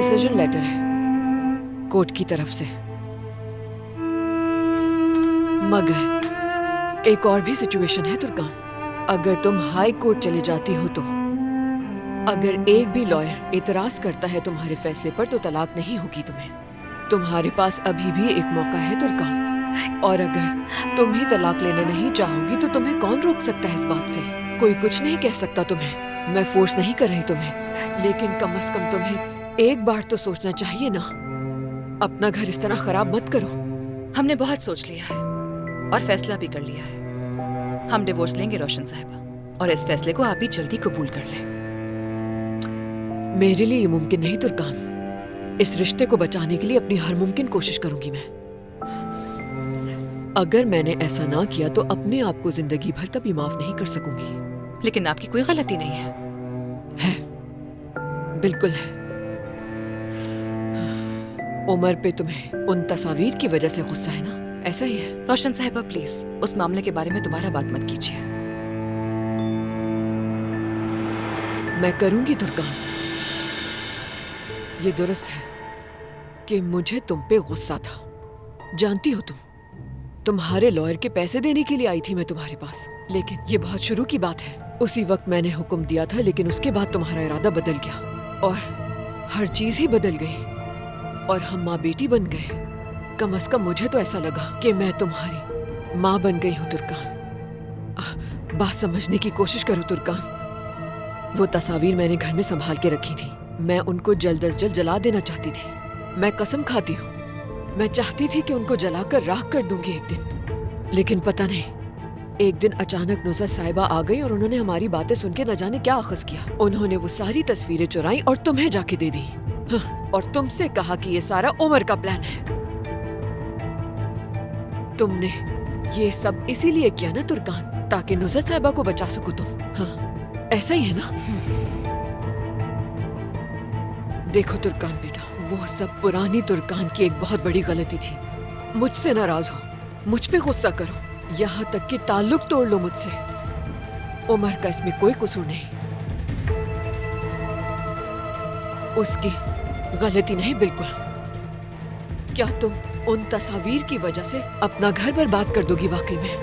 Decision letter है court की तरफ से। मगर एक और भी सिचुएशन है तुर्कान। अगर तुम हाई कोर्ट चले जाती हो तो अगर एक भी लॉयर एतराज करता है तुम्हारे फैसले पर तो तलाक नहीं होगी तुम्हें। तुम्हारे पास अभी भी एक मौका है तुर्कान, और अगर तुम ही तलाक लेना नहीं चाहोगी तो तुम्हें कौन रोक सकता है इस बात से? कोई कुछ नहीं कह सकता तुम्हें। मैं फोर्स नहीं कर रही तुम्हें, लेकिन कम से कम तुम्हें एक बार तो सोचना चाहिए ना। अपना घर इस तरह खराब मत करो। हमने बहुत सोच लिया है और फैसला भी कर लिया है। हम डिवोर्स लेंगे रोशन साहिबा, और इस फैसले को आप भी जल्दी कबूल कर लें। मेरे लिए ये मुमकिन नहीं तुर्कान। इस रिश्ते को बचाने के लिए अपनी हर मुमकिन कोशिश करूंगी मैं। अगर मैंने ऐसा ना किया तो अपने आप को जिंदगी भर कभी माफ नहीं कर सकूंगी। लेकिन आपकी कोई गलती नहीं है। है, बिल्कुल है। उमर पे तुम्हें उन तस्वीर की वजह से गुस्सा है ना? ऐसा ही है। रोशन साहिबा प्लीज उस मामले के बारे में दोबारा बात मत कीजिए। मैं करूंगी तुर्कान। ये दुरुस्त है कि मुझे तुम पे गुस्सा था। जानती हो तुम्हारे लॉयर के पैसे देने के लिए आई थी मैं तुम्हारे पास, लेकिन ये बहुत शुरू की बात है। उसी वक्त मैंने हुक्म दिया था, लेकिन उसके बाद तुम्हारा इरादा बदल गया और हर चीज ही बदल गई और हम माँ बेटी बन गए। कम से कम मुझे तो ऐसा लगा कि मैं तुम्हारी माँ बन गई हूँ तुर्कान। बात समझने की कोशिश करो तुर्कान। वो तस्वीर मैंने घर में संभाल के रखी थी। मैं उनको जल्द अज जल्द जला देना चाहती थी। मैं कसम खाती हूँ, मैं चाहती थी कि उनको जलाकर राख कर दूंगी एक दिन। लेकिन पता नहीं, एक दिन अचानक नुसरत साहिबा आ गई और उन्होंने हमारी बातें सुन के न जाने क्या अखज़ किया। उन्होंने वो सारी तस्वीरें चुराई और तुम्हें जाके दे दी। हाँ, और तुमसे कहा कि ये सारा उमर का प्लान है। तुमने ये सब इसीलिए किया ना तुर्कान, ताकि नुसरत साहिबा को बचा सको तुम। हाँ, ऐसा ही है ना? देखो तुर्कान बेटा, वो सब पुरानी तुर्कान की एक बहुत बड़ी गलती थी। मुझसे नाराज हो, मुझ पे गुस्सा करो, यहाँ तक कि ताल्लुक तोड़ लो मुझसे। उमर का इसमें कोई कसूर नहीं, उसकी गलती नहीं बिल्कुल। क्या तुम उन तस्वीर की वजह से अपना घर बर्बाद कर दोगी वाकई में?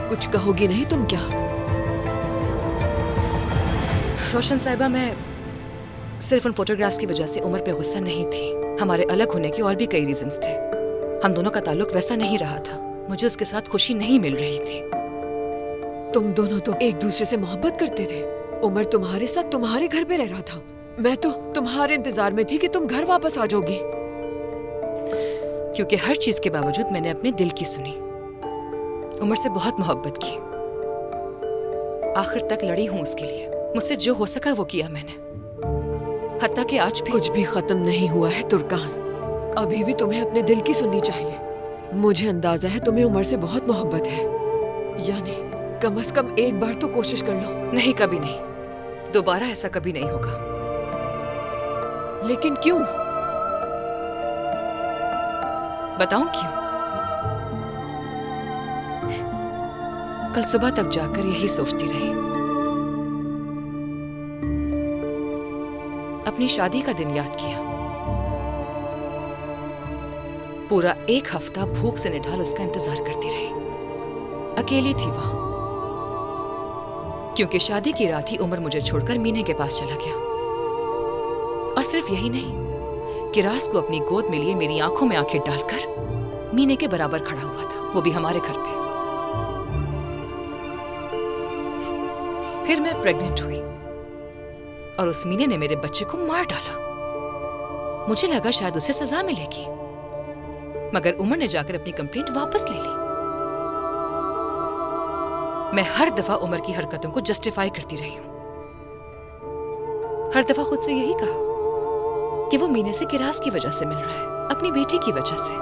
कुछ कहोगी नहीं तुम क्या? रोशन साहिबा, मैं सिर्फ उन फोटोग्राफ्स की वजह से उमर पे गुस्सा नहीं थी। हमारे अलग होने के और भी कई रीजंस थे। हम दोनों का ताल्लुक वैसा नहीं रहा था। मुझे उसके साथ खुशी नहीं मिल रही थी। तुम दोनों तो एक दूसरे से मोहब्बत करते थे। उमर तुम्हारे साथ तुम्हारे घर पे रह रहा था। मैं तो तुम्हारे इंतजार में थी कि तुम घर वापस आ जाओगी। क्योंकि हर चीज के बावजूद मैंने अपने दिल की सुनी। उमर से बहुत मोहब्बत की, आखिर तक लड़ी हूं उसके लिए। मुझसे जो हो सका वो किया मैंने, हत्ता कि आज भी। कुछ भी खत्म नहीं हुआ है तुर्कान। अभी भी तुम्हें अपने दिल की सुननी चाहिए। मुझे अंदाजा है तुम्हें उमर से बहुत मोहब्बत है, यानी कम से कम एक बार तो कोशिश कर लो। नहीं, कभी नहीं। दोबारा ऐसा कभी नहीं होगा। लेकिन क्यों? बताऊं क्यों? कल सुबह तक जाकर यही सोचती रही। अपनी शादी का दिन याद किया। पूरा एक हफ्ता भूख से निढाल उसका इंतजार करती रही। अकेली थी वहां, क्योंकि शादी की रात ही उमर मुझे छोड़कर मीने के पास चला गया। और सिर्फ यही नहीं, किरास को अपनी गोद में लिए मेरी आंखों में आंखें डालकर मीने के बराबर खड़ा हुआ था, वो भी हमारे घर पे। फिर मैं प्रेग्नेंट हुई और उस मीने ने मेरे बच्चे को मार डाला। मुझे लगा शायद उसे सजा मिलेगी, मगर उमर ने जाकर अपनी कंप्लेंट वापस ले ली। मैं हर दफा उमर की हरकतों को जस्टिफाई करती रही हूं। हर दफा खुद से यही कहा कि वो मीने से किरास की वजह से मिल रहा है, अपनी बेटी की वजह से।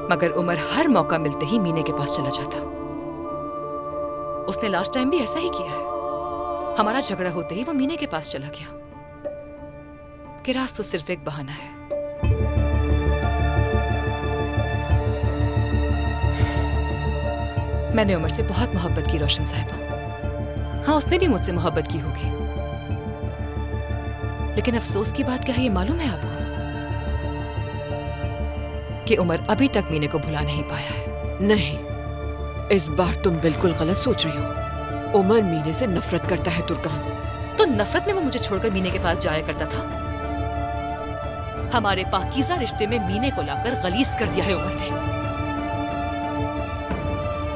मगर उमर हर मौका मिलते ही मीने के पास चला जाता। उसने लास्ट टाइम भी ऐसा ही किया है। हमारा झगड़ा होते ही वो मीने के पास चला गया। किरास तो सिर्फ एक बहाना है। मैंने उमर से बहुत मोहब्बत की रोशन साहिबा। हाँ, उसने भी मुझसे मोहब्बत की होगी, लेकिन अफसोस की बात क्या है ये मालूम है आपको कि उमर अभी तक मीने को भुला नहीं पाया है। नहीं, इस बार तुम बिल्कुल गलत सोच रही हो। उमर मीने से नफरत करता है तुर्कान। तो नफरत में वो मुझे छोड़कर मीने के पास जाया करता था। हमारे पाकीज़ा रिश्ते में मीने को लाकर गलीज कर दिया है उमर ने।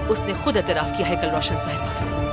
उसने खुद एतराफ किया है कल रोशन साहिबा।